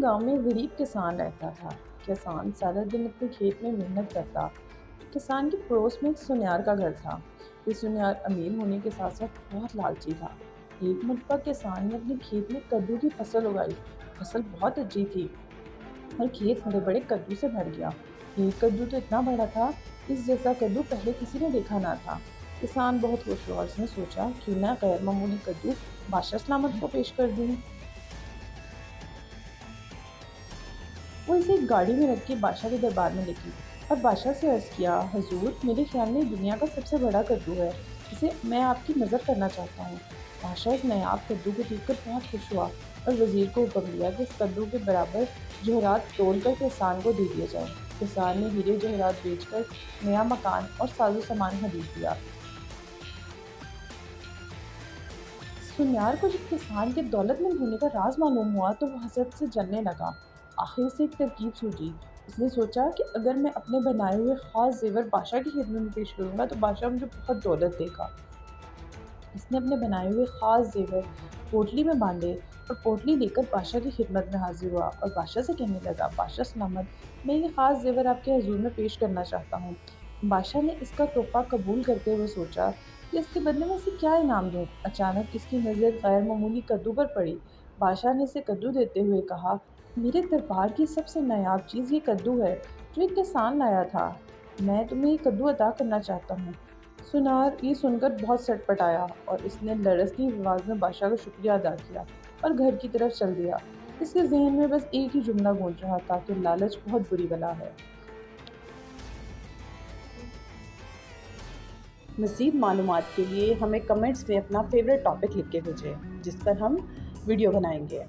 گاؤں میں ایک غریب کسان رہتا تھا۔ کسان سارا دن اپنے کھیت میں محنت کرتا۔ کسان کے پڑوس میں ایک سنیار کا گھر تھا۔ یہ سنیار امیر ہونے کے ساتھ ساتھ بہت لالچی تھا۔ ایک مرتبہ کسان نے اپنے کھیت میں کدو کی فصل اگائی۔ فصل بہت اچھی تھی اور کھیت بڑے بڑے کدو سے بھر گیا۔ ایک کدو تو اتنا بڑا تھا، اس جیسا کدو پہلے کسی نے دیکھا نہ تھا۔ کسان بہت خوش ہوا اور اس نے سوچا کیوں نہ غیر معمولی کدو بادشاہ سلامت کو پیش کر دوں۔ وہ اسے ایک گاڑی میں رکھ کے بادشاہ کے دربار میں لے گئی اور بادشاہ سے عرض کیا، حضور میرے خیال میں دنیا کا سب سے بڑا کدو ہے، اسے میں آپ کی نظر کرنا چاہتا ہوں۔ بادشاہ اس نایاب کدو کو دیکھ کر بہت خوش ہوا اور وزیر کو حکم دیا کہ اس کدو کے برابر جوہرات تول کر کسان کو دے دیا جائے۔ کسان نے ہیرے جواہرات بیچ کر نیا مکان اور ساز و سامان خرید لیا۔ سنیار کو جب کسان کے دولت مند ہونے کا راز معلوم ہوا تو وہ حسد سے جلنے لگا۔ آخر سے ایک ترکیب سوچی۔ اس نے سوچا کہ اگر میں اپنے بنائے ہوئے خاص زیور بادشاہ کی خدمت میں پیش کروں گا تو بادشاہ مجھے بہت دولت دے گا۔ اس نے اپنے بنائے ہوئے خاص زیور پوٹلی میں باندھے اور پوٹلی لے کر بادشاہ کی خدمت میں حاضر ہوا اور بادشاہ سے کہنے لگا، بادشاہ سلامت، میں یہ خاص زیور آپ کے حضور میں پیش کرنا چاہتا ہوں۔ بادشاہ نے اس کا تحفہ قبول کرتے ہوئے سوچا کہ اس کے بدلے میں اسے کیا انعام دوں۔ اچانک اس کی نظر غیر معمولی کدو پر پڑی۔ بادشاہ نے اسے کدو دیتے ہوئے کہا، میرے دربار کی سب سے نایاب چیز یہ کدو ہے جو ایک کسان لایا تھا۔ میں تمہیں یہ کدو عطا کرنا چاہتا ہوں۔ سنیار یہ سن کر بہت سٹ پٹایا اور اس نے لرزتی آواز میں بادشاہ کا شکریہ ادا کیا اور گھر کی طرف چل دیا۔ اس کے ذہن میں بس ایک ہی جملہ گونج رہا تھا کہ لالچ بہت بری بلا ہے۔ مزید معلومات کے لیے ہمیں کمنٹس میں اپنا فیورٹ ٹاپک لکھ کے بھیجیں جس پر ہم ویڈیو بنائیں گے۔